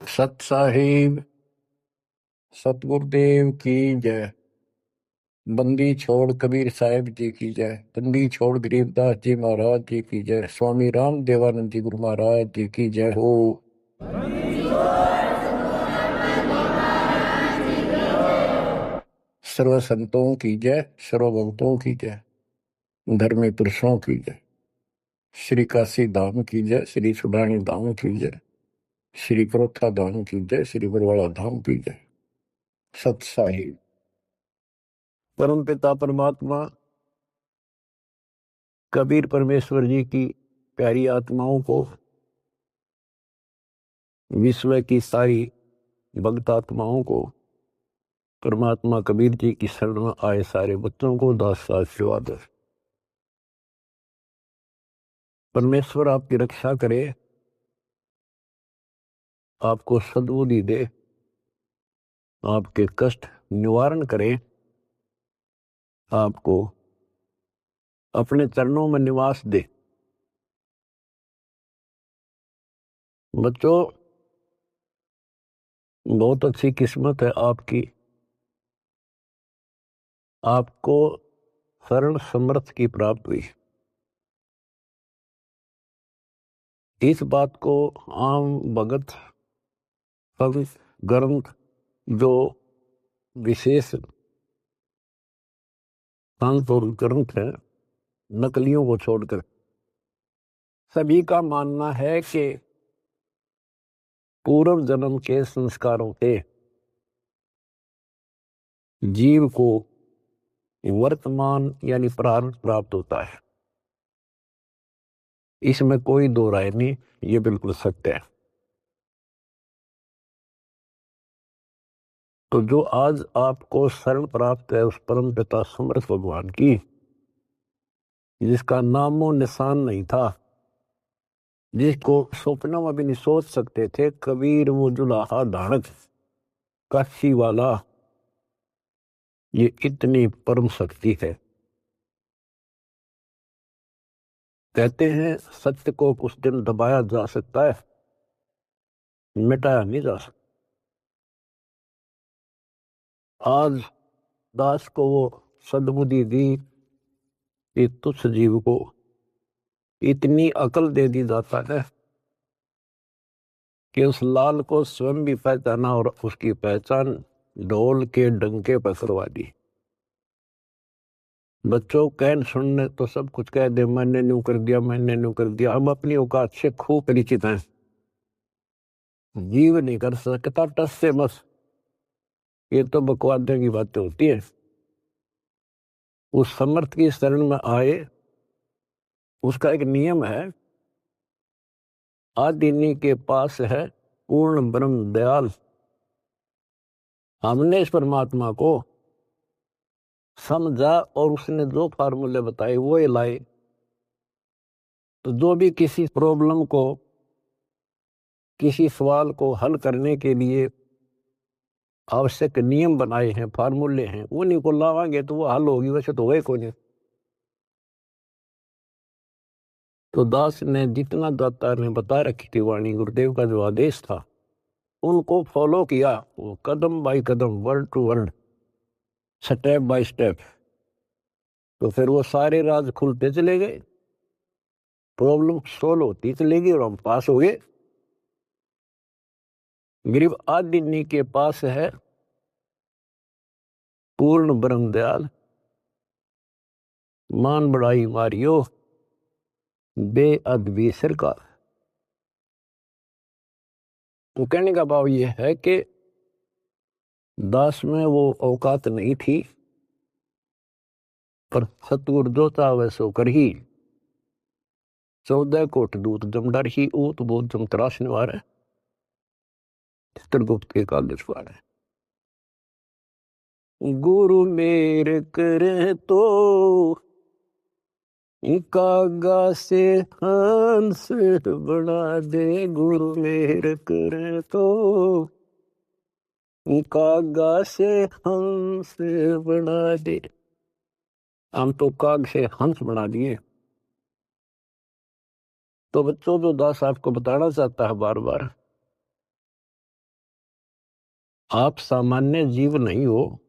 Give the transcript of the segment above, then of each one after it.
सत साहिब सतगुरुदेव की जय। बंदी छोड़ कबीर साहिब जी की जय। बंदी छोड़ गरीबदास जी महाराज जी की जय। स्वामी राम देवानंद जी गुरु महाराज जी की जय हो। सर्व संतों की जय, सर्व भक्तों की जय, धर्मी पुरुषों की जय। श्री काशी धाम की जय, श्री सुडानी धाम की जय, श्री क्रोथा धाम की जय, श्री बरवाड़ा धाम की जय। सत साहिब परम पिता परमात्मा कबीर परमेश्वर जी की प्यारी आत्माओं को, विश्व की सारी भक्त आत्माओं को, परमात्मा कबीर जी की शरण में आए सारे बच्चों को दास आशीर्वाद। परमेश्वर आपकी रक्षा करे, आपको सद्बुद्धि दे, आपके कष्ट निवारण करे, आपको अपने चरणों में निवास दे। बच्चों, बहुत अच्छी किस्मत है आपकी, आपको शरण समर्थ की प्राप्त हुई। इस बात को आम भगत सब ग्रंथ जो विशेष संत और ग्रंथ है, नकलियों को छोड़कर सभी का मानना है कि पूर्व जन्म के संस्कारों से जीव को वर्तमान यानी प्रारब्ध प्राप्त होता है। इसमें कोई दो राय नहीं, ये बिल्कुल सत्य है। तो जो आज आपको शरण प्राप्त है उस परम पिता समर्थ भगवान की, जिसका नामो निशान नहीं था, जिसको सपनों में भी नहीं सोच सकते थे, कबीर वो जुलाहा धारक काशी वाला, ये इतनी परम शक्ति है। कहते हैं सत्य को कुछ दिन दबाया जा सकता है, मिटाया नहीं जा सकता। आज दास को वो सद्बुद्धि दी कि तुच्छ जीव को इतनी अकल दे दी जाता है कि उस लाल को स्वयं भी पहचाना और उसकी पहचान ढोल के डंके पर करवा दी। बच्चों, कहन सुनने तो सब कुछ कह दे, मैंने न्यू कर दिया, मैंने न्यू कर दिया। हम अपनी औकात से खूब परिचित हैं। जीव नहीं कर सकता टस से मस, ये तो बकवादे की बातें होती है। उस समर्थ की शरण में आए, उसका एक नियम है, आदिनी के पास है पूर्ण ब्रह्म दयाल। हमने इस परमात्मा को समझा और उसने जो फार्मूले बताए वो ही लाए। तो जो भी किसी प्रॉब्लम को, किसी सवाल को हल करने के लिए आवश्यक नियम बनाए हैं, फार्मूले हैं, उन्हीं को लावांगे तो वो हल होगी, वैसे तो वही को नहीं। तो दास ने जितना दाता ने बता रखी थी वाणी, गुरुदेव का जो आदेश था, उनको फॉलो किया, वो कदम बाय कदम, word to word, step by step. तो फिर वो सारे राज खुलते चले गए, प्रॉब्लम सोल्व होती चली गई और हम पास हो गए। गरीब आदिनी के पास है पूर्ण ब्रह्म दयाल, मान बढ़ाई मारियो बेअदबी सरकार। तो कहने का भाव ये है कि दास में वो औकात नहीं थी, पर सतगुरु जो चाहे सो कर ही। 14 कोट दूत जम डर ही, ऊत बोध जम त्रास निवार है, चित्रगुप्त के कागज पार है। गुरु मेर करे तो कागा से हंस बना दे, गुरु मेर करे तो कागा से हंस बना दे। हम तो काग से हंस बना दिए। तो बच्चों, जो दास आपको बताना चाहता है बार बार, आप सामान्य जीव नहीं हो।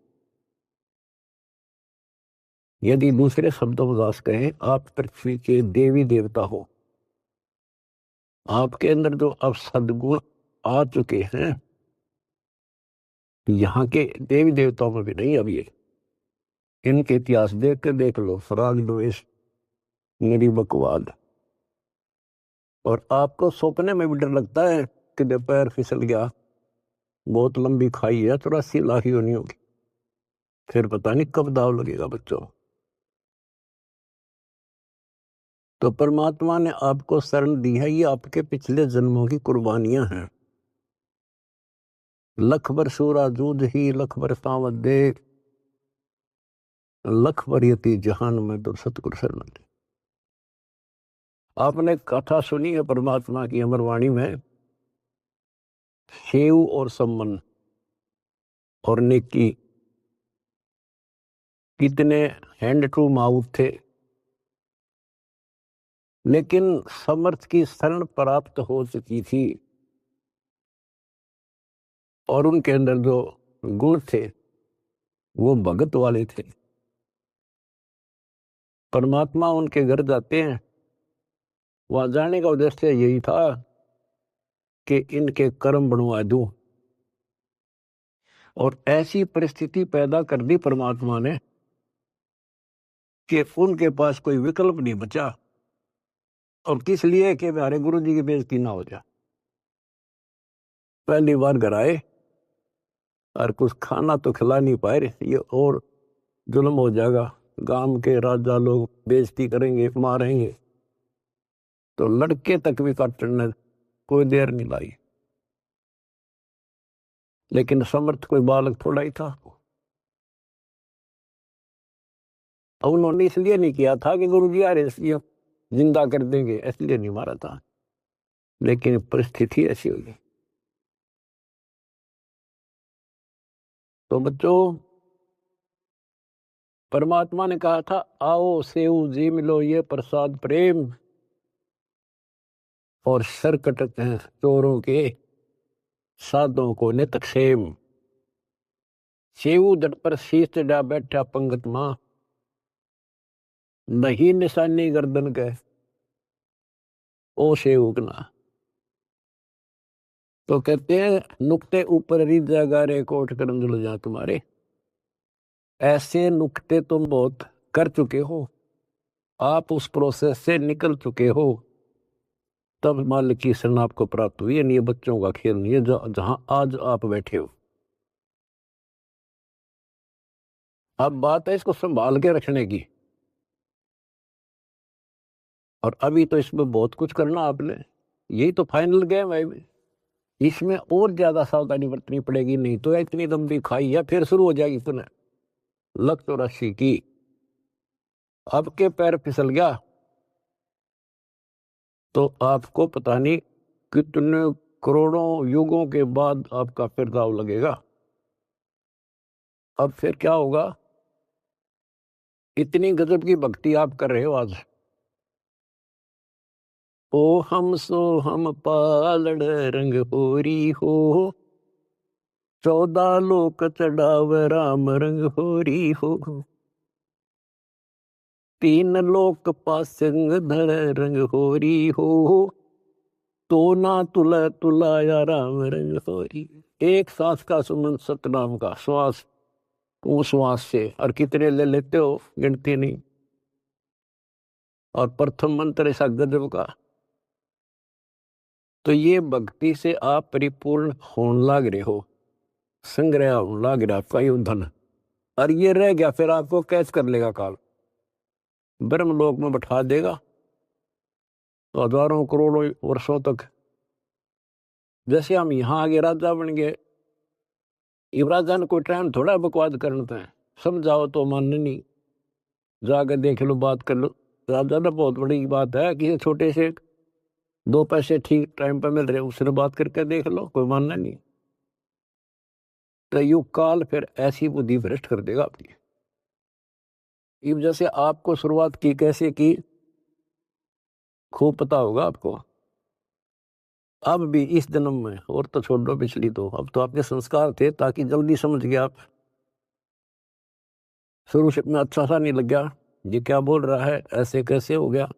यदि दूसरे शब्दों में दास कहें, आप पृथ्वी के देवी देवता हो। आपके अंदर जो अब सद्गुण आ चुके हैं, यहाँ के देवी देवताओं में भी नहीं। अब ये इनके इतिहास देख के देख लो, राग द्वेष, निरी बकवाद। और आपको सपने में भी डर लगता है कि पैर फिसल गया, बहुत लंबी खाई है, 84 लाख योनि होगी, फिर पता नहीं कब दाव लगेगा बच्चों। तो परमात्मा ने आपको शरण दी है, ये आपके पिछले जन्मों की कुर्बानियां हैं। लख बर सूरा जूझ ही, लख बर सावत दे, लख बर यति जहान में तो सतगुरु शरण दे। आपने कथा सुनी है परमात्मा की अमरवाणी में, सेव और सम्मन और नेकी कितने हैंड टू माउथ थे, लेकिन समर्थ की शरण प्राप्त हो चुकी थी और उनके अंदर जो गुण थे वो भगत वाले थे। परमात्मा उनके घर जाते हैं, वहां जाने का उद्देश्य यही था कि इनके कर्म बनवा दूं। और ऐसी परिस्थिति पैदा कर दी परमात्मा ने कि उनके पास कोई विकल्प नहीं बचा। और किस लिए कि हमारे गुरु जी की बेइज्जती ना हो जाए। पहली बार घर आए और कुछ खाना तो खिला नहीं पाए, ये और जुल्म हो जाएगा, गांव के राजा लोग बेइज्जती करेंगे, मारेंगे। तो लड़के तक भी काटने कोई देर नहीं लाई। लेकिन समर्थ कोई बालक थोड़ा ही था। और उन्होंने इसलिए नहीं किया था कि गुरु जी अरे जिंदा कर देंगे, इसलिए नहीं मारा था, लेकिन परिस्थिति ऐसी हो गई। तो बच्चों, परमात्मा ने कहा था आओ सेव जी मिलो ये प्रसाद प्रेम, और सर कटते हैं चोरों के, साधों को नित क्षेम। सेव जट पर शीश चढ़ा बैठा पंगत मां, नहीं निशानी गर्दन के, ओ सेवकना। तो कहते हैं नुक्ते ऊपर रिजा गारे कोट करम जुल जा तुम्हारे। ऐसे नुक्ते तुम बहुत कर चुके हो, आप उस प्रोसेस से निकल चुके हो, तब मालिक की शरण आपको प्राप्त हुई है। ये बच्चों का खेल नहीं है जहां आज आप बैठे हो। अब बात है इसको संभाल के रखने की। और अभी तो इसमें बहुत कुछ करना आपने, यही तो फाइनल गेम है। इसमें और ज्यादा सावधानी बरतनी पड़ेगी, नहीं तो इतनी लंबी खाई है फिर शुरू हो जाएगी पुनः। लख 84 की, अब के पैर फिसल गया तो आपको पता नहीं कितने करोड़ों युगों के बाद आपका फिर दाव लगेगा। अब फिर क्या होगा, इतनी गजब की भक्ति आप कर रहे हो आज। ओ हम सो हम पालड़ रंग होरी हो, 14 लोक चढ़ाव राम रंग होरी हो, 3 लोक पासंग धर रंग होरी हो, तो ना तुला तुलाया राम रंग होरी। एक सांस का सुमन सतनाम का श्वास, उस श्वास से और कितने ले लेते हो गिनती नहीं। और प्रथम मंत्र ऐसा गजब का। तो ये भक्ति से आप परिपूर्ण होने लग रहे हो, संग्रह होने लग रहा आपका ये धन। और ये रह गया फिर आपको कैच कर लेगा काल, ब्रह्मलोक में बैठा देगा। तो हजारों करोड़ों वर्षों तक, जैसे हम यहाँ आगे राजा बन गए, ये राजा ने कोई टाइम थोड़ा बकवाद करना है, समझाओ तो मानने नहीं, जाकर देख लो बात कर लो। राजा तो बहुत बड़ी बात है, किसी छोटे से 2 पैसे ठीक टाइम पर मिल रहे उससे बात करके देख लो, कोई मानना नहीं। तो युग काल फिर ऐसी बुद्धि भ्रष्ट कर देगा आपकी। इस वजह से आपको शुरुआत की कैसे की खूब पता होगा आपको। अब भी इस जन्म में, और तो छोड़ दो पिछली, तो अब तो आपके संस्कार थे ताकि जल्दी समझ गया आप। शुरू से में अच्छा सा नहीं लग गया, ये क्या बोल रहा है, ऐसे कैसे हो गया।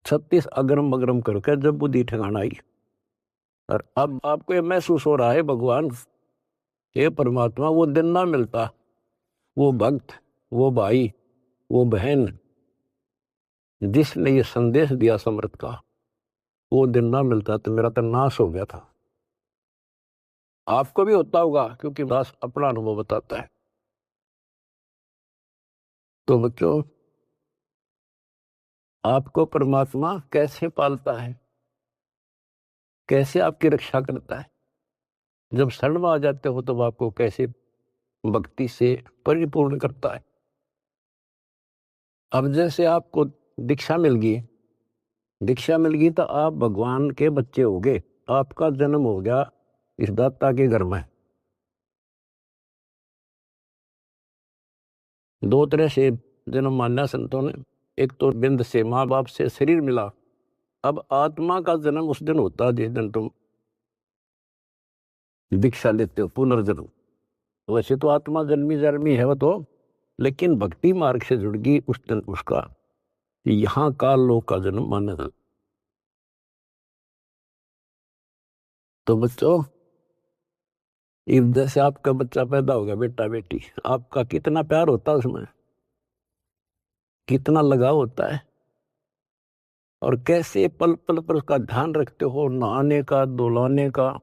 36 अगरम बगरम करके जब बुद्धि ठिकाना आई, और अब आपको ये महसूस हो रहा है भगवान, ये परमात्मा वो दिन ना मिलता, वो भक्त, वो भाई, वो बहन जिसने ये संदेश दिया समर्थ का, वो दिन ना मिलता तो मेरा तो नाश हो गया था। आपको भी होता होगा, क्योंकि दास अपना अनुभव बताता है। तो बच्चों, आपको परमात्मा कैसे पालता है, कैसे आपकी रक्षा करता है, जब शरण में आ जाते हो तब आपको कैसे भक्ति से परिपूर्ण करता है। अब जैसे आपको दीक्षा मिल गई, दीक्षा मिल गई तो आप भगवान के बच्चे हो गए, आपका जन्म हो गया इस दाता के घर में। दो तरह से जन्म माना संतों ने, एक तो बिंद से माँ बाप से शरीर मिला, अब आत्मा का जन्म उस दिन होता है जिस दिन तुम दीक्षा लेते हो, पुनर्जन्म। वैसे तो आत्मा जन्मी जन्मी है वो तो, लेकिन भक्ति मार्ग से जुड़ गई उस दिन उसका यहाँ काल लोक का जन्म माना जाता। तो बच्चों, इस जैसे आपका बच्चा पैदा होगा, बेटा बेटी, आपका कितना प्यार होता है उसमें, कितना लगाव होता है, और कैसे पल पल पर उसका ध्यान रखते हो, नहाने का, धुलाने का,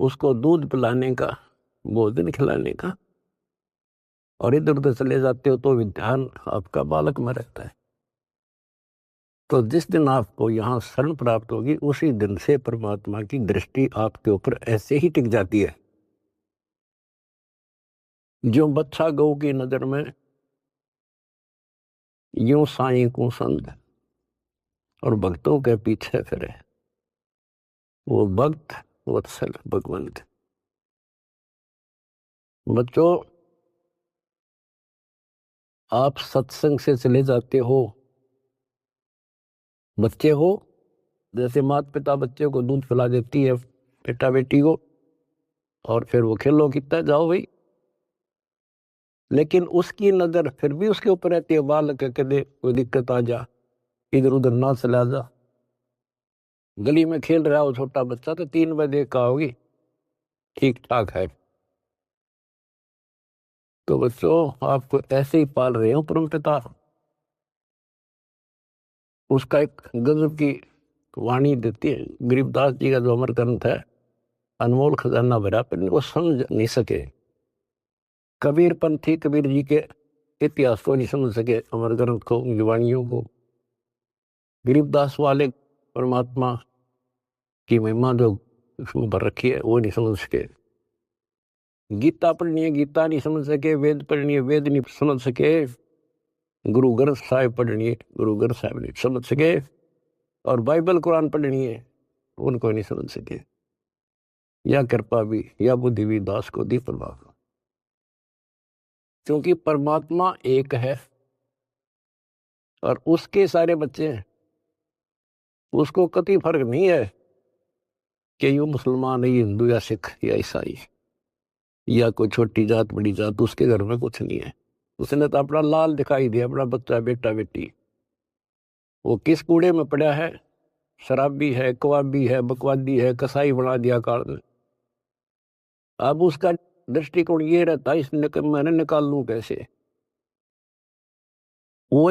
उसको दूध पिलाने का, भोजन खिलाने का, और इधर उधर चले जाते हो तो भी ध्यान आपका बालक में रहता है। तो जिस दिन आपको यहाँ शरण प्राप्त होगी, उसी दिन से परमात्मा की दृष्टि आपके ऊपर ऐसे ही टिक जाती है। जो बच्चा गौ की नजर में यूं साईं को संग और भक्तों के पीछे फिरे, वो भक्त वत्सल भगवंत। बच्चों, आप सत्संग से चले जाते हो, बच्चे हो, जैसे माता पिता बच्चे को दूध पिला देती है, बेटा बेटी को, और फिर वो खेलो कितना जाओ भाई, लेकिन उसकी नजर फिर भी उसके ऊपर रहती है, बालक कदे कोई दिक्कत आ जा, इधर उधर ना चला जा। गली में खेल रहा हो छोटा बच्चा तो 3 बजे कहा होगी ठीक ठाक है। तो बच्चों, आपको ऐसे ही पाल रहे हो परम पिता। उसका एक गजब की वाणी देती है, गरीबदास जी का जो अमर ग्रंथ है, अनमोल खजाना भरा, पर वो समझ नहीं सके। कबीर पंथी कबीर जी के इतिहास को नहीं समझ सके, अमर ग्रंथ को, उनकी वाणियों को। गरीबदास वाले परमात्मा की महिमा जो उसमें भर रखी है वो नहीं समझ सके। गीता पढ़नी है, गीता नहीं समझ सके। वेद पढ़नी है, वेद नहीं समझ सके। गुरु ग्रंथ साहिब पढ़नी है, गुरु ग्रंथ साहिब नहीं समझ सके। और बाइबल कुरान पढ़नी है, उनको नहीं समझ सके। या कृपा भी या बुद्धि भी दास को दी परमात्मा, क्योंकि परमात्मा एक है और उसके सारे बच्चे हैं। उसको कति फर्क नहीं है कि ये मुसलमान है, ये हिंदू या सिख या ईसाई या कोई छोटी जात बड़ी जात, उसके घर में कुछ नहीं है। उसने तो अपना लाल दिखाई दिया, अपना बच्चा बेटा बेटी। वो किस कूड़े में पड़ा है, शराबी है, कबाबी है, बकवादी है, कसाई बना दिया काल ने। अब उसका दृष्टिकोण ये रहता है, मैंने निकाल लूं कैसे। वो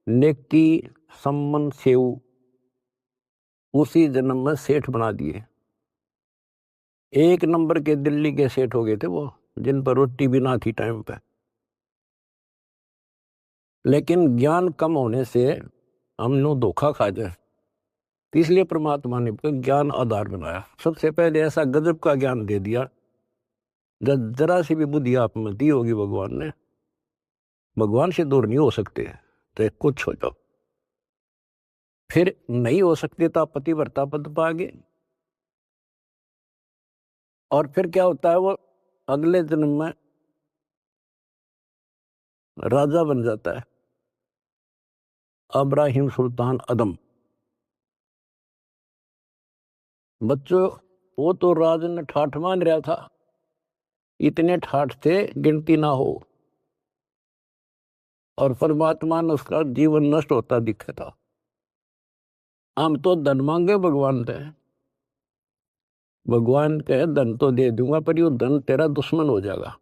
नेकी सम्मन सेव उसी जन्म में सेठ बना दिए। 1 नंबर के दिल्ली के सेठ हो गए थे वो, जिन पर रोटी भी ना थी टाइम पे। लेकिन ज्ञान कम होने से हमने धोखा खा जाए, तो इसलिए परमात्मा ने ज्ञान आधार बनाया। सबसे पहले ऐसा गजब का ज्ञान दे दिया, जब जरा सी भी बुद्धि आप में दी होगी भगवान ने, भगवान से दूर नहीं हो सकते, तो कुछ हो जाओ। फिर नहीं हो सकते तो आप पतिव्रता पद पाओगे। और फिर क्या होता है, वो अगले जन्म में राजा बन जाता है, अब्राहिम सुल्तान अदम। बच्चों, वो तो राज ने ठाठ मान रहा था, इतने ठाठ थे गिनती ना हो, और परमात्मा ने उसका जीवन नष्ट होता दिखा था। हम तो धन मांगे भगवान से, भगवान कहे धन तो दे दूंगा, पर यो धन तेरा दुश्मन हो जाएगा।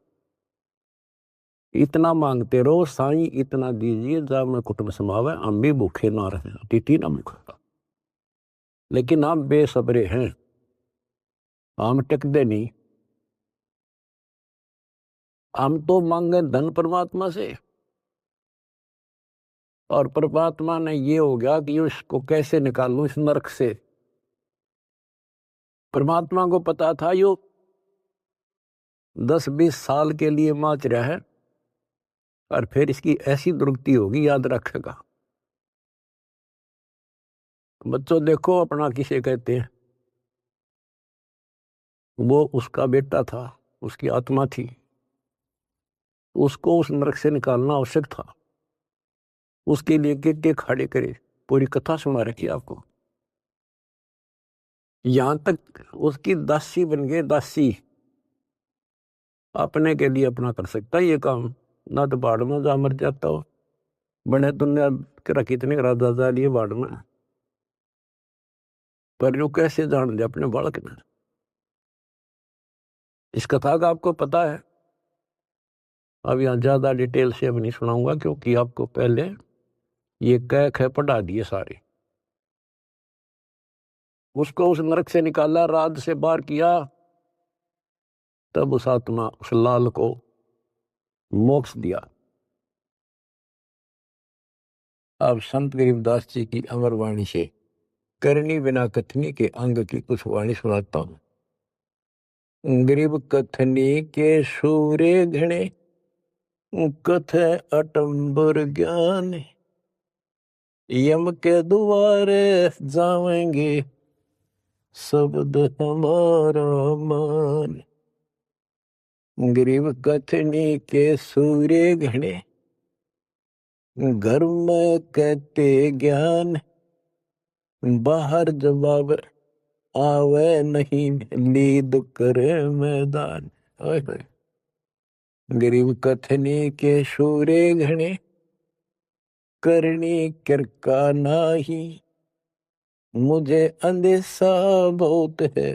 इतना मांगते रहो साईं, इतना दीजिए जा में कुटुंब समावे, हम भी भूखे ना रहे, अतिथि ना भूखा। लेकिन हम बेसब्रे हैं, हम टिकते नहीं। हम तो मांगे धन परमात्मा से, और परमात्मा ने ये हो गया कि इसको कैसे निकालूं इस नरक से। परमात्मा को पता था यो 10-20 साल के लिए माच रहा है, और फिर इसकी ऐसी दुर्गति होगी, याद रखेगा। बच्चों देखो, अपना किसे कहते हैं, वो उसका बेटा था, उसकी आत्मा थी, उसको उस नरक से निकालना आवश्यक था। उसके लिए के खड़े करे, पूरी कथा सुना रखी आपको। यहां तक उसकी दासी बन गए, दासी अपने के लिए अपना कर सकता है ये काम, ना तो बाढ़ में जा मर जाता हो। बने दुनिया के कितने राजा जा लिए बाढ़ में, पर जो कैसे जान दे अपने बालक ने। इस कथा का आपको पता है। अब यहाँ ज्यादा डिटेल से अब नहीं सुनाऊंगा, क्योंकि आपको पहले ये कह ख पढ़ा दिए सारे। उसको उस नरक से निकाला, राज से बाहर किया, तब उस आत्मा उस लाल को मोक्ष दिया। अब संत गरीबदास जी की अमर वाणी से करनी बिना कथनी के अंग की कुछ वाणी सुनाता हूं। गरीब कथनी के सूरे घने, कथ अटंबर ज्ञान, यम के द्वारे जावेंगे शब्द हमारा मान। गरीब कथनी के सूर्य घने, घर में कहते ज्ञान, बाहर जवाब आवे नहीं, लीद करे मैदान। गरीब कथनी के सूर्य घने, करनी किरका नाही, मुझे अंदेशा बहुत है,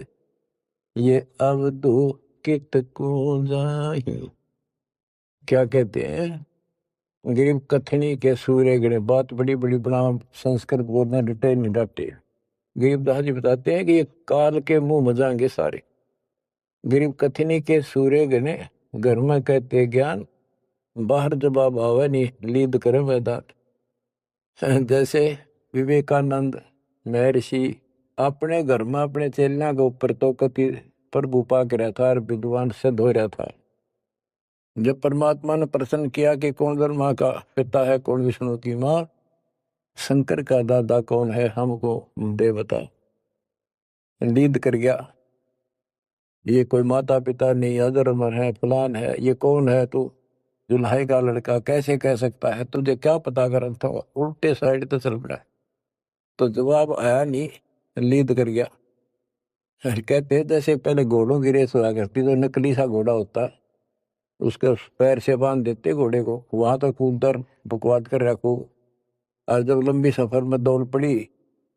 ये अब दो कित को जाही। क्या कहते हैं, गरीब कथनी के सूर्य गणे, बात बड़ी बड़ी बना संस्कृत बोलना डटे नहीं डटे। गरीबदास जी बताते हैं कि ये काल के मुंह मजाएंगे सारे। गरीब कथनी के सूर्य गणे, घर में कहते ज्ञान, बाहर जवाब आवे नहीं, लीद करे मैदान। जैसे विवेकानंद महर्षि अपने घर में अपने चेलियां के ऊपर तो कति प्रभु पाक रहा था और विद्वान सिद्ध हो रहा था। जब परमात्मा ने प्रश्न किया कि कौन ब्रह्मा का पिता है, कौन विष्णु की माँ, शंकर का दादा कौन है, हमको दे बता। लीद कर गया, ये कोई माता पिता नहीं, अजर अमर है, फलान है, ये कौन है तू, जुल्हाई का लड़का कैसे कह सकता है, तुझे क्या पता कर था, उल्टे साइड तो चल पड़ा। तो जवाब आया नहीं, लीद कर गया। कहते हैं जैसे पहले घोड़ों की रेस हुआ करती, तो नकली सा घोड़ा होता, उसके पैर से बांध देते घोड़े को, वहां तक कूदकर बकवाद कर रखो, और जब लंबी सफर में दौड़ पड़ी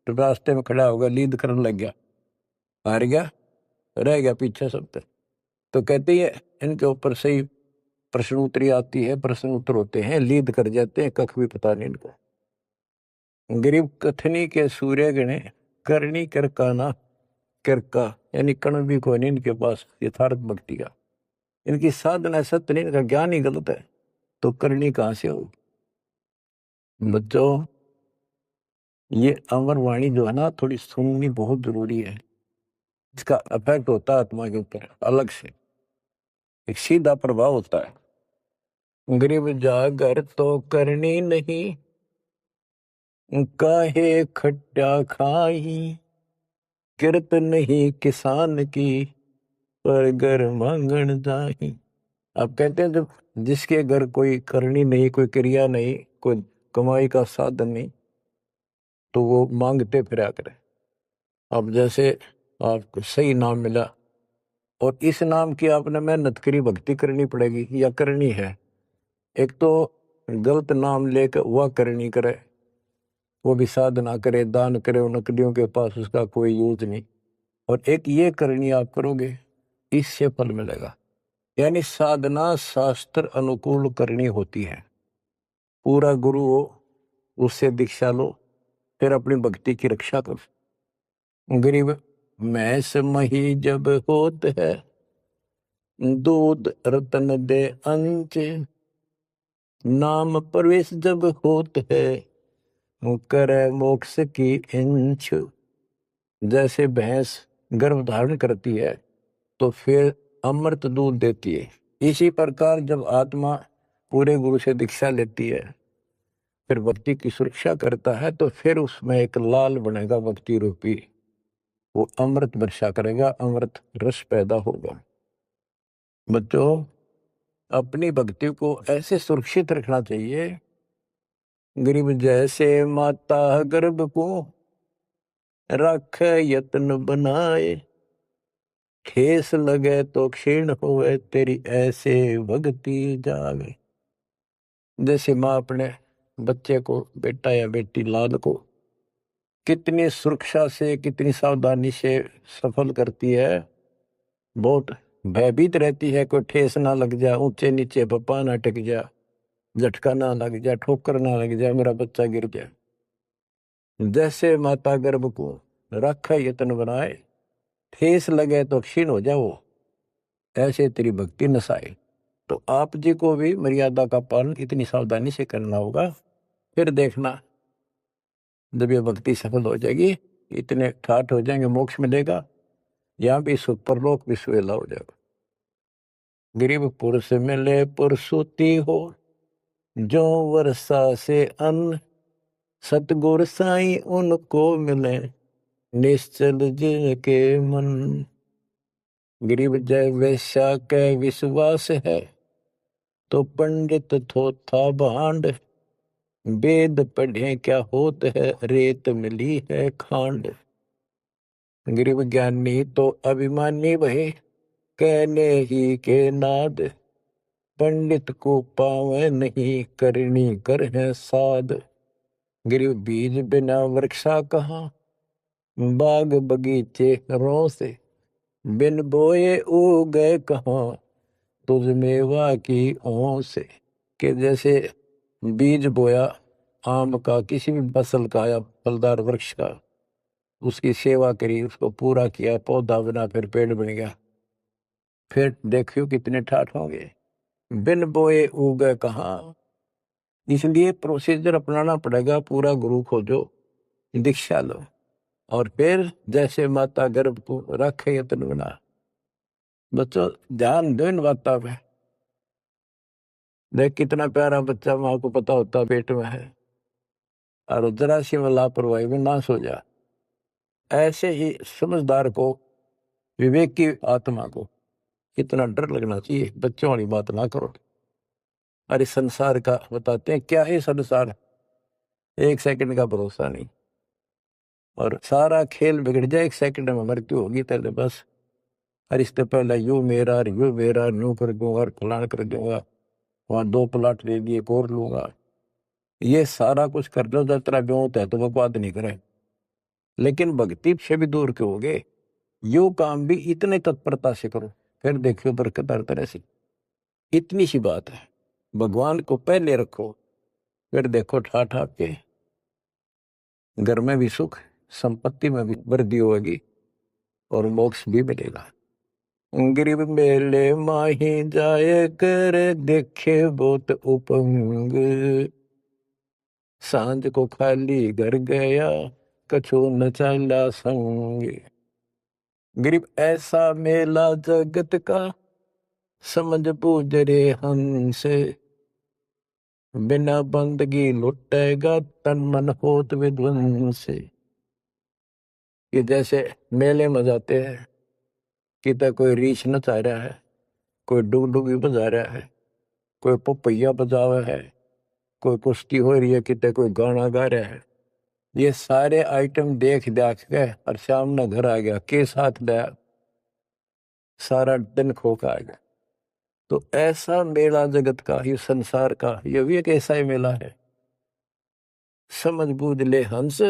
तो रास्ते में खड़ा होगा, लीद करने लग गया, हार गया, रह गया पीछे सब तक। तो कहते हैं इनके ऊपर सही प्रश्न उत्तरी आती है, प्रश्न उत्तर होते हैं, लीद कर जाते हैं, कख भी पता नहीं इनको। गरीब कथनी के सूर्य गणे, करनी करकाना, करका यानी कण भी कोई नहीं इनके पास यथार्थ भक्ति का, इनकी साधना सत्य नहीं, इनका ज्ञान ही गलत है, तो करनी कहां से हो। बच्चों, ये अमर वाणी जो है ना, थोड़ी सुननी बहुत जरूरी है। इसका इफेक्ट होता है आत्मा के ऊपर अलग से, एक सीधा प्रभाव होता है। गरीब जागर तो करनी नहीं, काहे खट्टा खाई, किरत नहीं किसान की, पर घर मांगन जाही। अब कहते हैं जब जिसके घर कोई करनी नहीं, कोई क्रिया नहीं, कोई कमाई का साधन नहीं, तो वो मांगते फिरा करे। अब जैसे आपको सही नाम मिला, और इस नाम की आपने मेहनत करी, भक्ति करनी पड़ेगी या करनी है। एक तो गलत नाम लेकर वह करनी करे, वो भी साधना करे, दान करे, उन नकलियों के पास उसका कोई यूज नहीं। और एक ये करनी आप करोगे, इससे फल मिलेगा। यानी साधना शास्त्र अनुकूल करनी होती है। पूरा गुरु हो, उससे दीक्षा लो, फिर अपनी भक्ति की रक्षा करो। गरीब मैस मही जब होत है, दूध रतन दे अंच, नाम प्रवेश जब होत है, करे मोक्ष की इंच। जैसे भैंस गर्भ धारण करती है तो फिर अमृत दूध देती है, इसी प्रकार जब आत्मा पूरे गुरु से दीक्षा लेती है, फिर भक्ति की सुरक्षा करता है, तो फिर उसमें एक लाल बनेगा भक्ति रूपी, वो अमृत वर्षा करेगा, अमृत रस पैदा होगा। बच्चों, अपनी भक्ति को ऐसे सुरक्षित रखना चाहिए। गरीब जैसे माता गर्भ को रख यत्न बनाए, ठेस लगे तो क्षीण होए, तेरी ऐसे भक्ति जागे। जैसे माँ अपने बच्चे को, बेटा या बेटी लाल को कितनी सुरक्षा से, कितनी सावधानी से सफल करती है, बहुत भयभीत रहती है, कोई ठेस ना लग जाए, ऊंचे नीचे पप्पा ना टिक जाए, झटका ना लग जाए, ठोकर ना लग जाए, मेरा बच्चा गिर जाए। जैसे माता गर्भ को रखा यत्न बनाए, ठेस लगे तो क्षीण हो जाओ, ऐसे तेरी भक्ति नसाए। तो आप जी को भी मर्यादा का पालन इतनी सावधानी से करना होगा। फिर देखना, जब ये भक्ति सफल हो जाएगी, इतने ठाठ हो जाएंगे, मोक्ष मिलेगा, यहाँ भी परलोक भी सुहेला हो जाएगा। गरीब पुरुष मिले पुरसुती हो, जो वर्षा से अन्न, सतगुर साई उनको मिले, निश्चल जिनके मन। गरीब जय वैश्या के विश्वास है, तो पंडित थोथा भांड, वेद पढ़े क्या होत है, रेत मिली है खांड। गरीब ज्ञानी तो अभिमानी वही, कहने ही के नाद, पंडित को पावे नहीं, करनी कर है साध। गरीब बीज बिना वृक्षा कहाँ, बाग बगीचे रो से, बिन बोए उगे कहाँ, तुझ मेवा की ओं से। कि जैसे बीज बोया आम का, किसी भी फसल का या फलदार वृक्ष का, उसकी सेवा करी, उसको पूरा किया, पौधा बना, फिर पेड़ बन गया, फिर देखियो कितने ठाठ होंगे। बिन बोए उगे कहाँ, इसलिए प्रोसीजर अपनाना पड़ेगा। पूरा गुरु खोजो, दीक्षा लो, और फिर जैसे माता गर्भ को रखे यत्न बना। बच्चों, ध्यान दो इन बातों पे। देख कितना प्यारा बच्चा माँ को पता होता पेट में है, और जरा सी में लापरवाही में नाश हो जा। ऐसे ही समझदार को, विवेक की आत्मा को कितना डर लगना चाहिए। बच्चों वाली बात ना करो। अरे संसार का बताते हैं क्या है संसार, एक सेकंड का भरोसा नहीं, और सारा खेल बिगड़ जाए, एक सेकंड में मृत्यु होगी तेरे बस। अरे इससे पहले यू मेरा न्यू कर दूंगा, और फलान कर दूंगा, वहां 2 प्लाट ले लिए, और लूंगा। ये सारा कुछ कर लो, जब तेरा ब्योत है तो वो बात नहीं करे, लेकिन भक्ति से भी दूर के होगे। यो काम भी इतने तत्परता से करो, फिर देखियो बरकत हर तरह से। इतनी सी बात है, भगवान को पहले रखो, फिर देखो ठाठ आपके घर में भी सुख, संपत्ति में भी वृद्धि होगी, और मोक्ष भी मिलेगा। गरीब मेले माही जाए कर, देखे बहुत उपंग, सांझ को खाली घर गया, कछु न चला संग। गरीब ऐसा मेला जगत का, समझ बूझ रे हंस, बिना बंदगी लुटेगा, तन मन होत विध्वंस। ये जैसे मेले में जाते हैं, कितना कोई रीछ नचा रहा है, कोई डुगडुगी बजा रहा है, कोई पपैया बजा रहा है, कोई कुश्ती हो रही है, कितने कोई गाना गा रहा है। ये सारे आइटम देख देख के और शाम में घर आ गया, के साथ लाया, सारा दिन खो के आ गया। तो ऐसा मेला जगत का, ये संसार का, ये भी एक ऐसा ही मेला है। समझ बूझ ले हंस,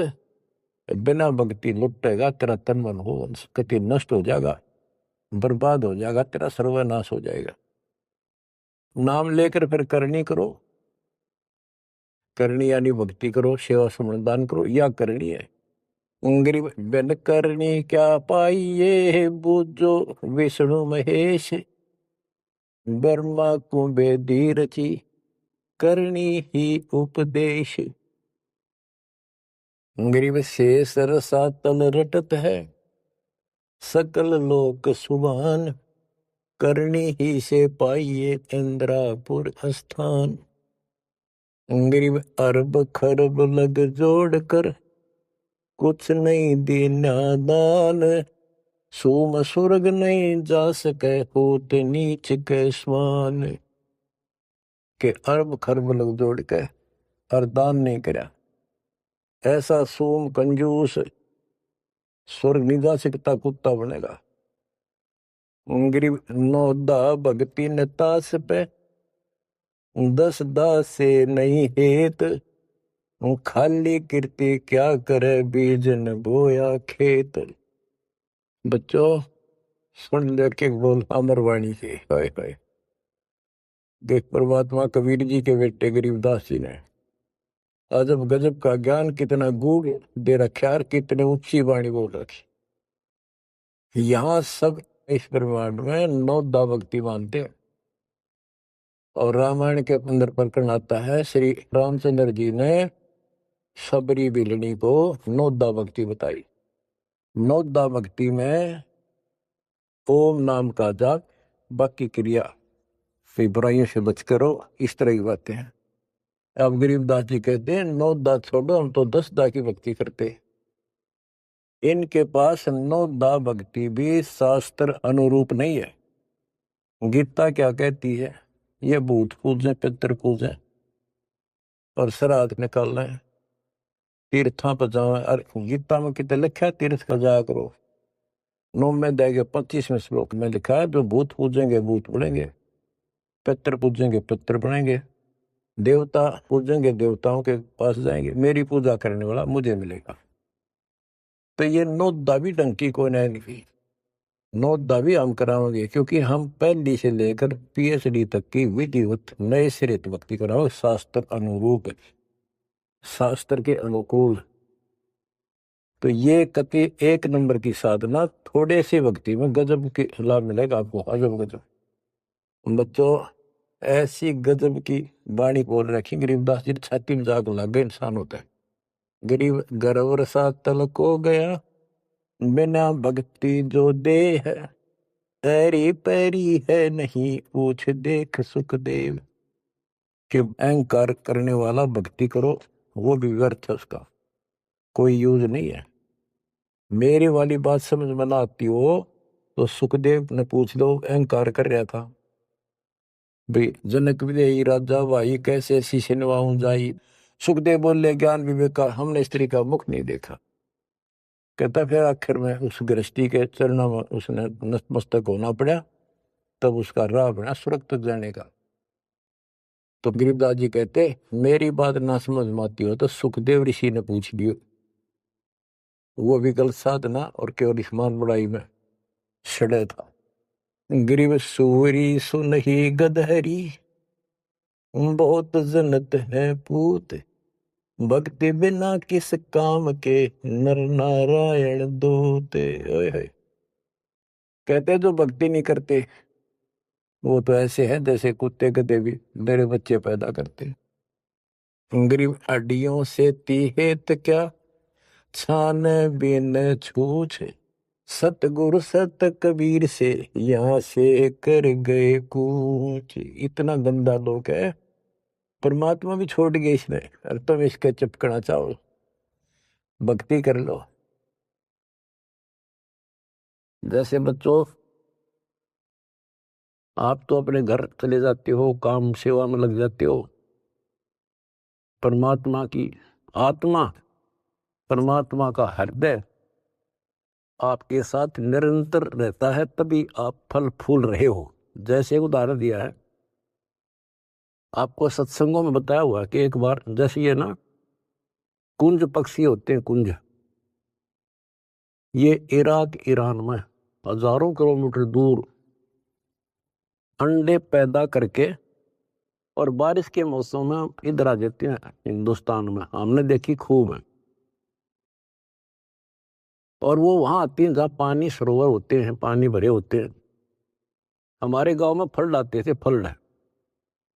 बिना भक्ति लुटेगा तेरा तन मन हो हंस, कति नष्ट हो जाएगा, बर्बाद हो जाएगा, तेरा सर्वनाश हो जाएगा। नाम लेकर फिर करनी करो, करनी यानी भक्ति करो, सेवा समर्दान करो, या करनी है। गरीब बिन करनी क्या पाइये, बूझो विष्णु महेश, ब्रह्मा को बेदी रची, करनी ही उपदेश। गरीब शेष रसातल रटत है, सकल लोक सुभान, करनी ही से पाइये इंद्रापुर स्थान। गरीब अरब खरब लग जोड़ कर, कुछ नहीं दीना दान, सोम स्वर्ग नहीं जा सके, होत नीच के स्वान। के अरब खरब लग जोड़ के और दान नहीं करा, ऐसा सोम कंजूस स्वर्ग नहीं जा सकता, कुत्ता बनेगा। गरीब नौदा भक्ति न तास पे, 10 दास से नहीं हेत, खाली कीर्ति क्या करे, बीज न बोया खेत। बच्चों सुन ले के बोल अमरवाणी के, हाय हाय। देख परमात्मा कबीर जी के बेटे गरीबदास जी ने अजब गजब का ज्ञान कितना गूढ़ दे रखा है, कितने ऊंची वाणी बोल रखी। यहाँ सब इस ब्रह्मांड में 9 दा भक्ति मानते हैं। और रामायण के अंदर प्रकरण आता है, श्री रामचंद्र जी ने सबरी बिलनी को 9 दा भक्ति बताई। 9 दा भक्ति में ओम नाम का जाप, बाकी क्रिया, फिर बुराइयों से बच करो, इस तरह की बातें हैं। अब गरीबदास जी कहते हैं 9 दा छोड़ो, हम तो 10 दा की भक्ति करते। इनके पास 9 दा भक्ति भी शास्त्र अनुरूप नहीं है। गीता क्या कहती है, ये भूत पूजे, पितर पूजे और श्राद्ध निकालना है, तीर्था पर जाओ। और गीता में कितने लिखा है, तीर्थ का जाया करो। 9 में देगे 25वें श्लोक में लिखा है, जो भूत पूजेंगे भूत बनेंगे, पितर पूजेंगे पितर बनेंगे, देवता पूजेंगे देवताओं के पास जाएंगे, मेरी पूजा करने वाला मुझे मिलेगा। तो ये 9 दा भी डंकी को नहीं, 9 दा भी हम कराओगे, क्योंकि हम पहली से लेकर PhD तक की विधिवत नए सिरे भक्ति कराओ, शास्त्र अनुरूप, शास्त्र के अनुकूल। तो ये कति 1 नंबर की साधना, थोड़े से भक्ति में गजब के लाभ मिलेगा आपको, अजब गजब। बच्चों ऐसी गजब की वाणी बोल रखी, गरीबदास जी छाती में जाग लग गए, इंसान होता है। गरीब गर्व सा तल को गया, बिना भक्ति जो दे है, ऐरी पैरी है नहीं पूछ देख सुखदेव। कि अहंकार करने वाला भक्ति करो, वो भी व्यर्थ है, उसका कोई यूज नहीं है। मेरी वाली बात समझ में ना आती हो तो सुखदेव ने पूछ लो, अहंकार कर रहा था भाई, जनक विदेही राजा भाई कैसे शीशे नवाऊं जाई। सुखदेव बोले, ज्ञान विवेक का हमने स्त्री का मुख नहीं देखा। कहता फिर आखिर में उस गृहस्थी के चरणों में उसने नतमस्तक होना पड़ा, तब उसका राह बना स्वर्ग तक जाने का। तो गरीबदास जी कहते, मेरी बात ना समझ में आती हो तो सुखदेव ऋषि ने पूछ लियो, वो भी गलत साधना और केवल ईमान बड़ाई में सड़े था। गरीब सूरी सुनही गदहरी, बहुत जनत है पूत, भक्ति बिना किस काम के, नर नारायण दूत। ओए होए। कहते जो भक्ति नहीं करते वो तो ऐसे है जैसे कुत्ते गधे भी मेरे बच्चे पैदा करते। गरीब हड्डियों से तीहेत क्या, छान बिन छूछ, सतगुरु सत कबीर से यहाँ से कर गए कूच। इतना गंदा लोग है, परमात्मा भी छोड़ गए इसने, और तुम इसके चिपकना चाहो, भक्ति कर लो। जैसे बच्चों आप तो अपने घर चले जाते हो, काम सेवा में लग जाते हो, परमात्मा की आत्मा परमात्मा का हृदय आपके साथ निरंतर रहता है, तभी आप फल फूल रहे हो। जैसे उदाहरण दिया है आपको, सत्संगों में बताया हुआ कि एक बार जैसे ये ना कुंज पक्षी होते हैं, कुंज, ये इराक ईरान में हजारों किलोमीटर दूर अंडे पैदा करके और बारिश के मौसम में इधर आ जाते हैं हिंदुस्तान में, हमने देखी खूब है। और वो वहां आती हैं जहाँ पानी सरोवर होते हैं, पानी भरे होते हैं। हमारे गांव में फल लाते थे, फल है,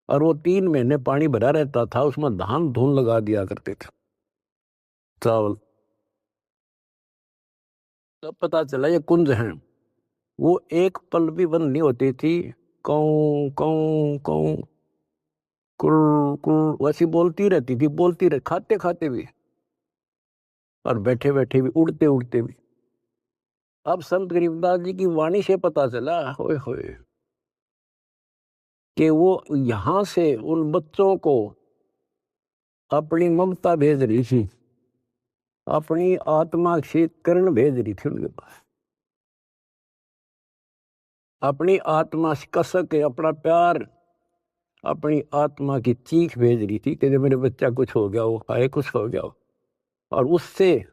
और वो 3 महीने पानी भरा रहता था, उसमें धान धून लगा दिया करते थे, चावल। तब पता चला ये कुंज हैं। वो एक पल भी बंद नहीं होती थी, कौं कौं कौं कुर कुर वैसी बोलती रहती थी, बोलती रह, खाते खाते भी और बैठे बैठे भी, उड़ते उड़ते भी। अब संत गरीबदास जी की वाणी से पता चला, होए होए, कि वो यहां से उन बच्चों को अपनी ममता भेज रही थी, अपनी आत्मा से किरण भेज रही थी उनके पास, अपनी आत्मा से कसक के अपना प्यार, अपनी आत्मा की चीख भेज रही थी कि जब मेरे बच्चा कुछ हो गया हो, आए कुछ हो गया हो। और उससे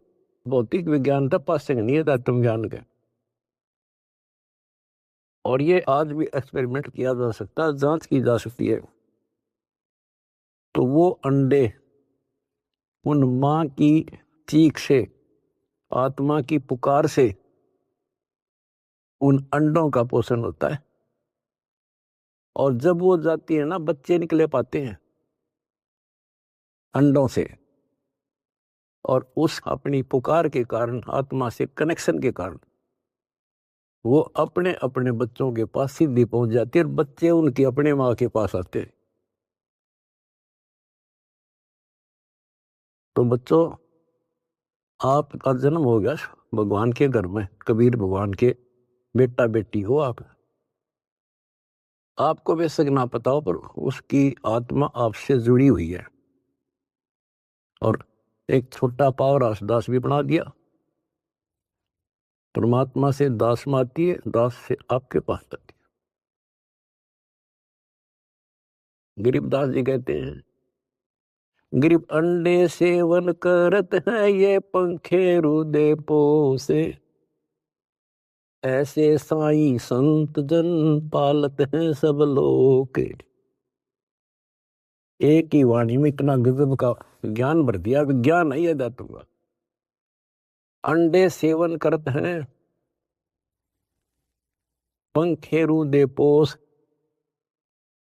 भौतिक विज्ञान था, पासे नहीं है तत्व ज्ञान के। और ये आज भी एक्सपेरिमेंट किया जा सकता है, जांच की जा सकती है। तो वो अंडे उन माँ की चीख से, आत्मा की पुकार से उन अंडों का पोषण होता है। और जब वो जाती है ना, बच्चे निकले पाते हैं अंडों से, और उस अपनी पुकार के कारण, आत्मा से कनेक्शन के कारण, वो अपने अपने बच्चों के पास सीधी पहुंच जाती है, और बच्चे उनकी अपने माँ के पास आते हैं। तो बच्चों, आपका जन्म हो गया भगवान के घर में, कबीर भगवान के बेटा बेटी हो आप। आपको बेशक ना पता हो, पर उसकी आत्मा आपसे जुड़ी हुई है। और एक छोटा पावर दास भी बना दिया। परमात्मा से दास में आती है, दास से आपके पास आती है। गरीबदास जी कहते हैं, गरीब अंडे सेवन करत है, ये पंखे रुदे पोसे, ऐसे साईं संत जन पालत हैं सब लोग। एक ही वाणी में इतना गजब का ज्ञान भर दिया, विज्ञान नहीं है दातुआ। अंडे सेवन करते हैं, पंखे रुदे पोस,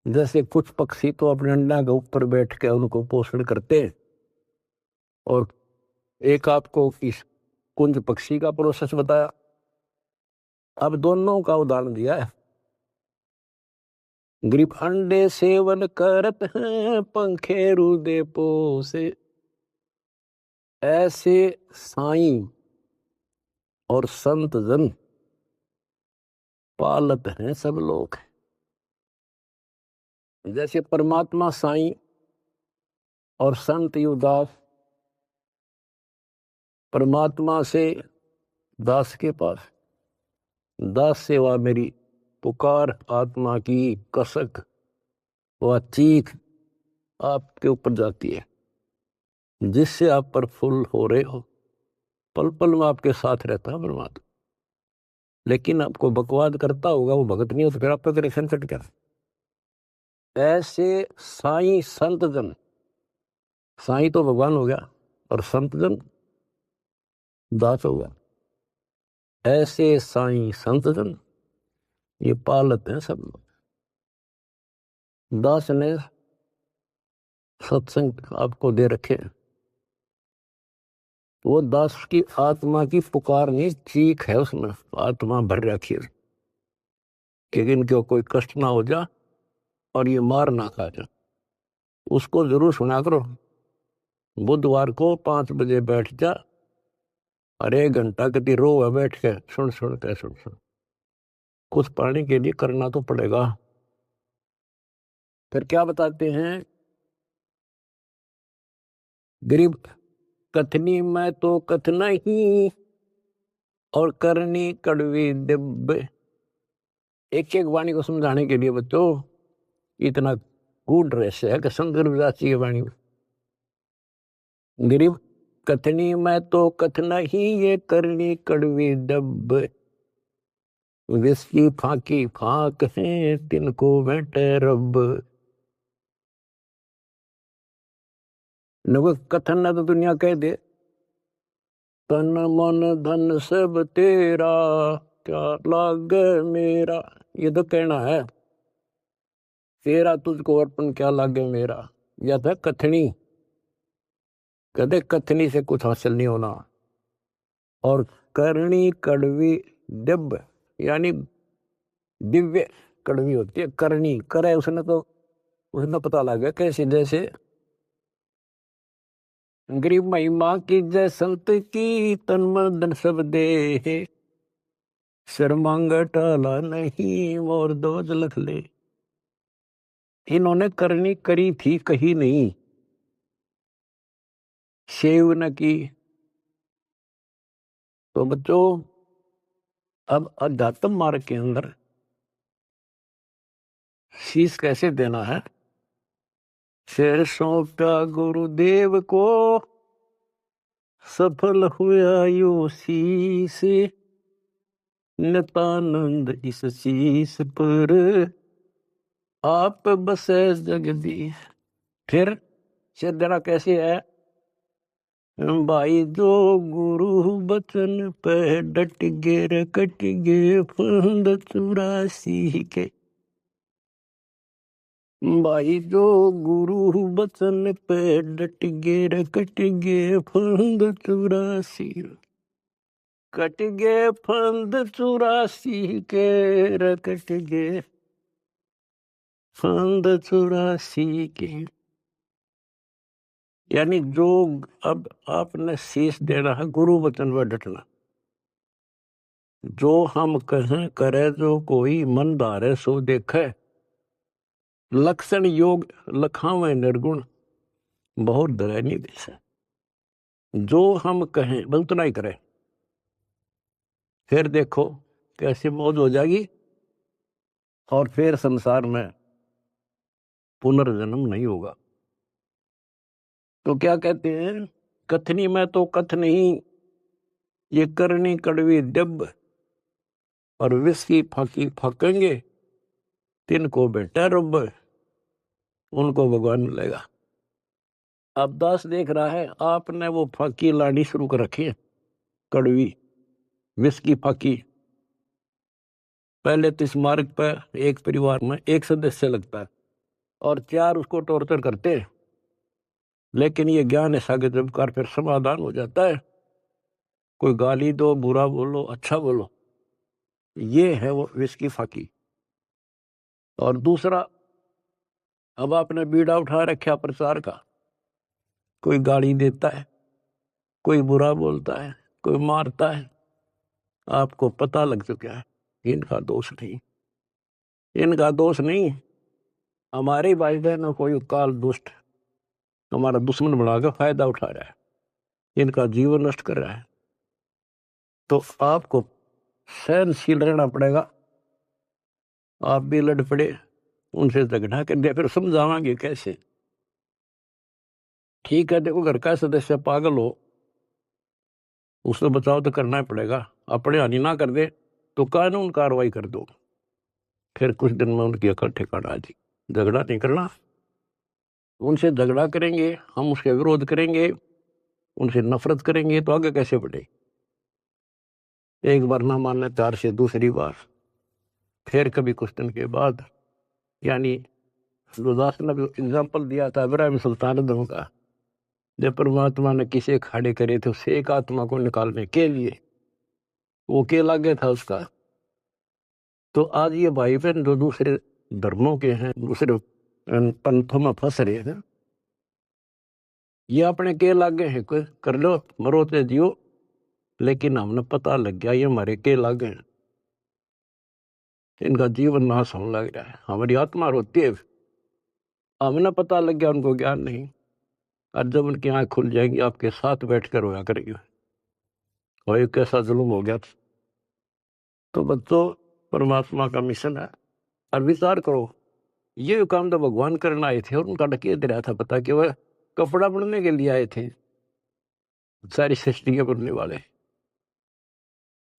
जैसे कुछ पक्षी तो अपने अंडा के ऊपर बैठ के उनको पोषण करते हैं। और एक आपको इस कुंज पक्षी का प्रोसेस बताया, अब दोनों का उदाहरण दिया है। गरीब अंडे सेवन करत हैं, पंखे रुदे पोसे, ऐसे साईं और संत जन पालत हैं सब लोग। जैसे परमात्मा साईं और संत युवदास परमात्मा से दास के पास, दास से वह मेरी पुकार, आत्मा की कसक, वह चीख आपके ऊपर जाती है, जिससे आप प्रफुल्ल हो रहे हो। पल पल में आपके साथ रहता है परमात्मा। लेकिन आपको बकवाद करता होगा, वो भगत नहीं हो, तो फिर आपका कनेक्शन कट गया। ऐसे साईं संत जन, साईं तो भगवान हो गया और संत जन दास हो गया। ऐसे साईं संत जन ये पालत हैं सब लोग। दास ने सत्संग आपको दे रखे, वो दास की आत्मा की पुकार नहीं, चीख है उसमें, आत्मा भर रखी है कि इनको कोई कष्ट ना हो जा और ये मार ना खा जा। उसको जरूर सुना करो। बुधवार को 5 बजे बैठ जा और 1 घंटा कति रो है बैठ के, सुन सुन के, सुन सुन। कुछ पाने के लिए करना तो पड़ेगा। फिर क्या बताते हैं, गरीब कथनी मैं तो कथना ही और करनी कड़वी दिव्य। एक एक वाणी को समझाने के लिए बच्चों इतना गूढ़ रहस्य है कि शंकर विदासी की वाणी में गरीब कथनी मैं तो कथना ही ये करनी कड़वी दिव्य। विष की फाकी फाक है तिनको बैठे रब। न कथन न तो दुनिया कह दे तन मन धन सब तेरा क्या लागे मेरा। ये तो कहना है तेरा तुझको अर्पण क्या लागे मेरा। या था कथनी कहते कथनी से कुछ हासिल नहीं होना। और करनी कड़वी दिव्य यानी दिव्य कड़वी होती है। करनी करे उसने तो उसने पता लग गया कैसे जैसे गरीब महिमा की जय संत की तन मन धन सब दे। सिर मांग टाला नहीं और दोज लख ले। इन्होंने करनी करी थी कही नहीं सेव न की। तो बच्चों अब अध्यात्म मार्ग के अंदर शीश कैसे देना है। सिर सौंपा गुरुदेव को सफल हुआ यो शीश। नितानंद इस शीश पर आप बसे जगदीश। फिर सिर देना कैसे है भाई जो गुरु बचन पे डट गे रे कट गे फंद 84 के। भाई जो गुरु बचन पे डट गे रे कट गे फंद 84। कट गे फंद 84 के रे कट गे फंद 84 के। यानी जो अब आपने शीश देना है गुरु वचन पर डटना। जो हम कहें करे जो कोई मन धारे सो देखे। लक्षण योग लखावे निर्गुण बहुत डरे नहीं देश। जो हम कहें बस उतना ही करें फिर देखो कैसी मौज हो जाएगी। और फिर संसार में पुनर्जन्म नहीं होगा। तो क्या कहते हैं कथनी में तो कथ नहीं ये करनी कड़वी दिव्य। और विष की फाकी फाकेंगे तिनको बेटा रब उनको भगवान मिलेगा। अब दास देख रहा है आपने वो फाकी लानी शुरू कर रखी है कड़वी विष की फाकी। पहले तो इस मार्ग पर एक परिवार में एक सदस्य लगता है और 4 उसको टॉर्चर करते हैं। लेकिन ये ज्ञान है सागर जब कर फिर समाधान हो जाता है। कोई गाली दो बुरा बोलो अच्छा बोलो ये है वो विष की फाकी। और दूसरा अब आपने बीड़ा उठा रखा प्रचार का। कोई गाली देता है कोई बुरा बोलता है कोई मारता है। आपको पता लग चुका है इनका दोष नहीं। इनका दोष नहीं हमारे भाई बहनों कोई काल दुष्ट हमारा दुश्मन बनाकर फायदा उठा रहा है इनका जीवन नष्ट कर रहा है। तो आपको सहनशील रहना पड़ेगा। आप भी लड़ पड़े उनसे झगड़ा कर दिया फिर समझावांगे कैसे। ठीक है देखो घर का सदस्य पागल हो उससे बचाव तो करना ही पड़ेगा। अपने हानि ना कर दे तो कानून कार्रवाई कर दो। फिर कुछ दिन में उनकी अकल ठिकाना आ जाएगी। झगड़ा नहीं करना। उनसे झगड़ा करेंगे हम उसके विरोध करेंगे उनसे नफरत करेंगे तो आगे कैसे बढ़े। एक बार ना मानने 4 से दूसरी बार फिर कभी कुछ दिन के बाद यानी गुरदास ने भी एग्जाम्पल दिया था इब्राहिम सुल्तान का। जब परमात्मा ने किसे खड़े करे थे उसे एक आत्मा को निकालने के लिए वो के लागे था उसका। तो आज ये भाई बहन जो दूसरे धर्मों के हैं दूसरे पंथों में फंस रहे हैं ये अपने के लागे हैं कोई कर लो मरो ते जियो। लेकिन हमने पता लग गया ये हमारे के लागे हैं। इनका जीवन नाश होने लग रहा है हमारी आत्मा रोती है। हमने पता लग गया उनको ज्ञान नहीं। और जब उनकी आंख खुल जाएंगी आपके साथ बैठ कर रोया करेंगे, और ये कैसा जुल्म हो गया। तो बच्चों, परमात्मा का मिशन है। और विचार करो, ये काम तो भगवान करना आए थे और उनका डकिया दे रहा था पता कि वह कपड़ा बनने के लिए आए थे, सारी सृष्टि के बनने वाले।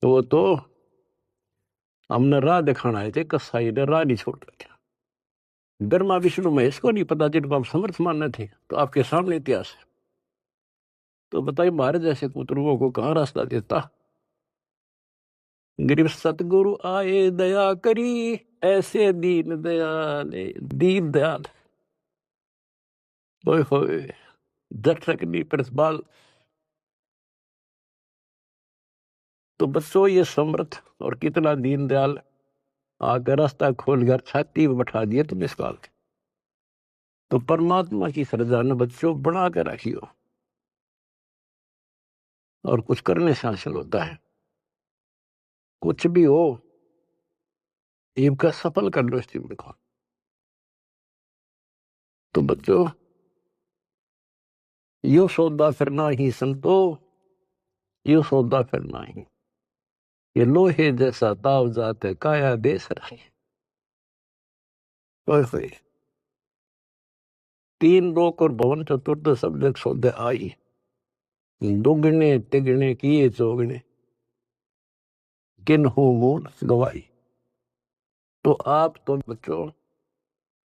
तो वो तो हमने राह दिखाना आए थे, कसाई ने राह नहीं छोड़ रखा। ब्रह्मा विष्णु महेश को नहीं पता जिनको आप समर्थ मानने थे, तो आपके सामने इतिहास है। तो बताइए महाराज जैसे कुतरुओं को कहाँ रास्ता देता। गरीब सतगुरु आए दया करी, ऐसे दीन दयाल, दीन दयाल होए होए जठरकनी प्रतिपाल। तो बच्चों ये समर्थ और कितना दीन दयाल आकर रास्ता खोलकर छाती में बैठा दिए तुम इस काल के। तो परमात्मा की श्रद्धा ने बच्चों बना कर रखियो, और कुछ करने से हासिल होता है। कुछ भी हो इनका सफल कर लो इस चीज को। तो बच्चों, यो सौदा फिरना ही संतो, यो सौदा फिरना ही, ये लोहे जैसा ताव जात है काया देश रहे। ओए होए, तीन लोक और भवन चतुर्थ सब जग सौदे आई, दुगने तिगने किए चौगने, किन हो मूल गवाई। तो आप तो बच्चों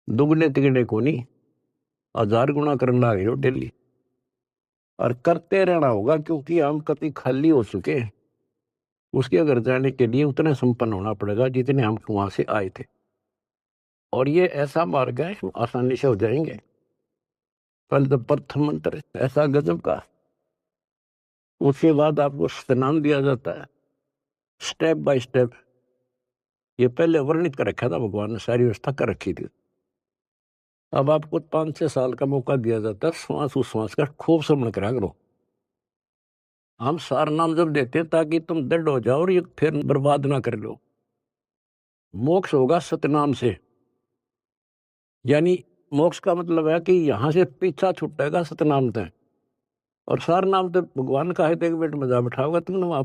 दुगने तिगने को नहीं, 1000 गुना करना लगे हो डेली, और करते रहना होगा, क्योंकि हम कभी खाली हो चुके हैं। उसके घर जाने के लिए उतने संपन्न होना पड़ेगा जितने हम वहां से आए थे। और ये ऐसा मार्ग है, आसानी से हो जाएंगे। पहले तो प्रथम मंत्र ऐसा गजब का, उसके बाद आपको स्नान दिया जाता है स्टेप बाय स्टेप। ये पहले वर्णित कर रखा था भगवान ने, सारी व्यवस्था कर रखी थी। अब आपको 5-6 साल का मौका दिया जाता है, श्वास उश्वास का खूब समझ करा करो। हम सार नाम जब देते हैं ताकि तुम दृढ़ हो जाओ और ये फिर बर्बाद ना कर लो। मोक्ष होगा सतनाम से, यानी मोक्ष का मतलब है कि यहां से पीछा छुटेगा सतनाम तक। और सार नाम तो भगवान का है, तो एक मिनट मजा बैठाओगा तुमने वहां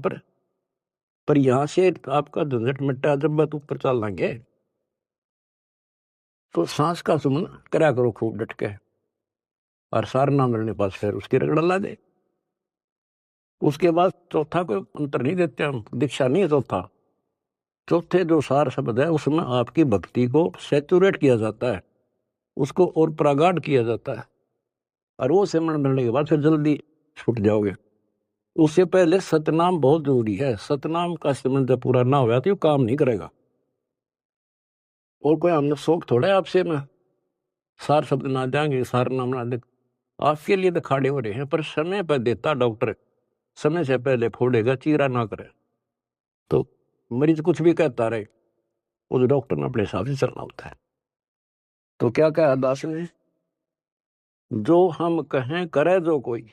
पर यहां से आपका झंझट मिट्टा जब बात ऊपर चल लेंगे। तो सांस का सुमन करा करो खूब डट के, और सार नाम लेने पास फिर उसकी रगड़ ला दे। उसके बाद चौथा कोई अंतर नहीं देते हम, दीक्षा नहीं है चौथा। चौथे जो सार शब्द है उसमें आपकी भक्ति को सेचुरेट किया जाता है, उसको और प्रगाढ़ किया जाता है, और वो सिमरण मिलने के बाद फिर जल्दी छूट जाओगे। उससे पहले सतनाम बहुत जरूरी है। सतनाम का सिमरण जब पूरा ना हुआ तो ये काम नहीं करेगा। और कोई हमने शौक थोड़ा है आपसे में सार शब्द ना जाएंगे, सार नाम ना दे। आपके लिए तो खाड़े हो रहे हैं, पर समय पर देता डॉक्टर, समय से पहले फोड़ेगा, चीरा ना करे। तो मरीज कुछ भी कहता रहे, उस डॉक्टर ने अपने हिसाब से चलना होता है। तो क्या कहा दास ने, जो हम कहें करे जो कोई,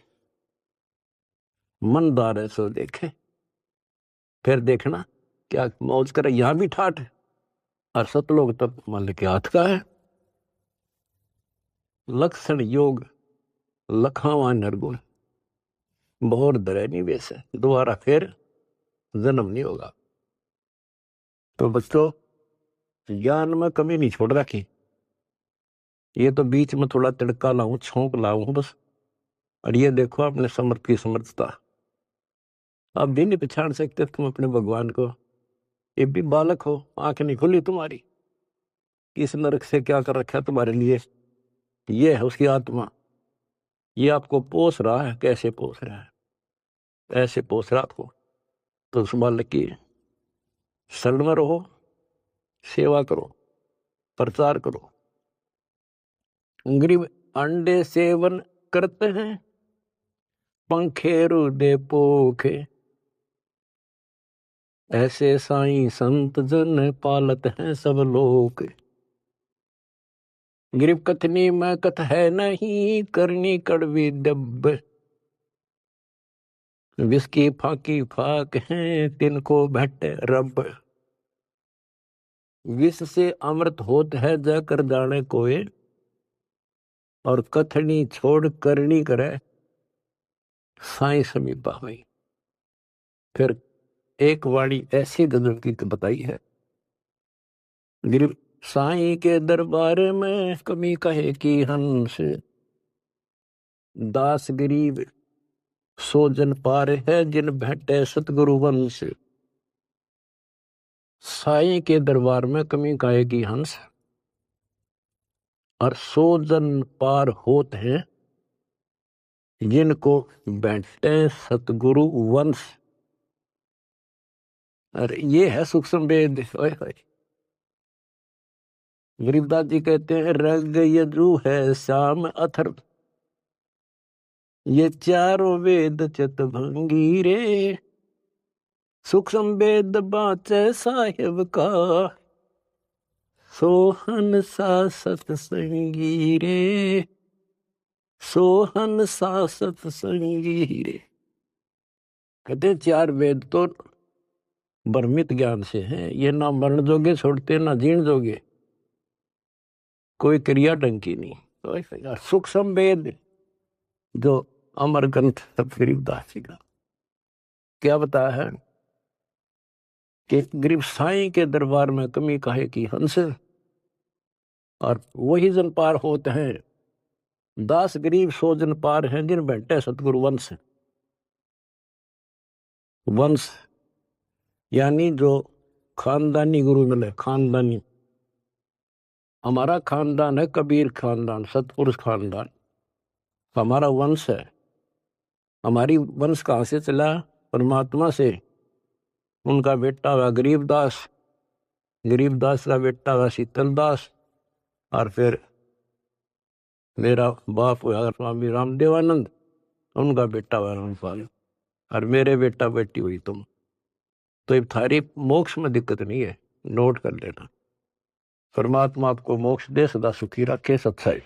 मन दार सो देखे। फिर देखना क्या मौज करे, यहां भी ठाठ है, और सतलोक तब मान के हाथ का है। लक्षण योग लखावा नरगुण, बहुत दरे नहीं वैसे दोबारा फिर जन्म नहीं होगा। तो बच्चों, ज्ञान में कमी नहीं छोड़ रखी। ये तो बीच में थोड़ा तिड़का लाऊं, छोंक लाऊं बस। और ये देखो अपने समर्थ की समर्थता, आप भी नहीं पहचान सकते तुम अपने भगवान को। ये भी बालक हो, आंख नहीं खुली तुम्हारी, किस नरक से क्या कर रखा है तुम्हारे लिए। ये है उसकी आत्मा, ये आपको पोस रहा है। कैसे पोस रहा है, ऐसे पोस रहा आपको। तो उस बालक की शरण में रहो, सेवा करो, प्रचार करो। गरीब अंडे सेवन करते हैं, पंखे रुदे पोखे, ऐसे साईं संत जन पालत हैं सब लोग। गरीब कथनी में कथ है नहीं, करनी कड़वी दब, विस्की फाकी फाक है तिनको भट्ट रब। विष से अमृत होत है जाकर जाने कोई, और कथनी छोड़ करनी करे साई समीपा हुई। फिर एक वाणी ऐसी गजब की बताई है, गिर साई के दरबार में कमी कहे की हंस, दास गरीब सो जन पार है जिन भेटे सतगुरु वंश। साई के दरबार में कमी कहे की हंस, और सो जन पार होत हैं जिनको बैठे सतगुरु वंश। अरे ये है सूक्ष्म वेद। गरीबदास जी कहते हैं रग यजु है श्याम अथर, ये चारों वेद चितभंगी रे, सूक्ष्म वेद बाचे साहिब का, सोहन सा सतसंगी रे, सोहन सा सतसंगी रे। कहते चार वेद तो भ्रमित ज्ञान से हैं, ये ना मरण जोगे छोड़ते ना जीण जोगे, कोई क्रिया ढंग की नहीं। तो सूक्ष्म वेद जो अमर ग्रंथ सब गरीबदास जी का क्या बताया है कि गरीब साईं के दरबार में कमी काहे की हंस, और वही जन पार होते हैं, दास गरीब सो जन पार हैं जिन बैठे सतगुरु वंश। वंश यानी जो खानदानी गुरु मिले, खानदानी। हमारा खानदान है कबीर खानदान, सतपुरुष खानदान, हमारा वंश है। हमारी वंश कहाँ से चला? परमात्मा से। उनका बेटा हुआ गरीबदास, गरीबदास का बेटा हुआ शीतलदास, और फिर मेरा बाप हुआ स्वामी रामदेवानंद, उनका बेटा हुआ रामपाल, और मेरे बेटा बेटी हुई तुम। तो अब थारी मोक्ष में दिक्कत नहीं है, नोट कर लेना। परमात्मा आपको मोक्ष दे, सदा सुखी रखे। सत्संग।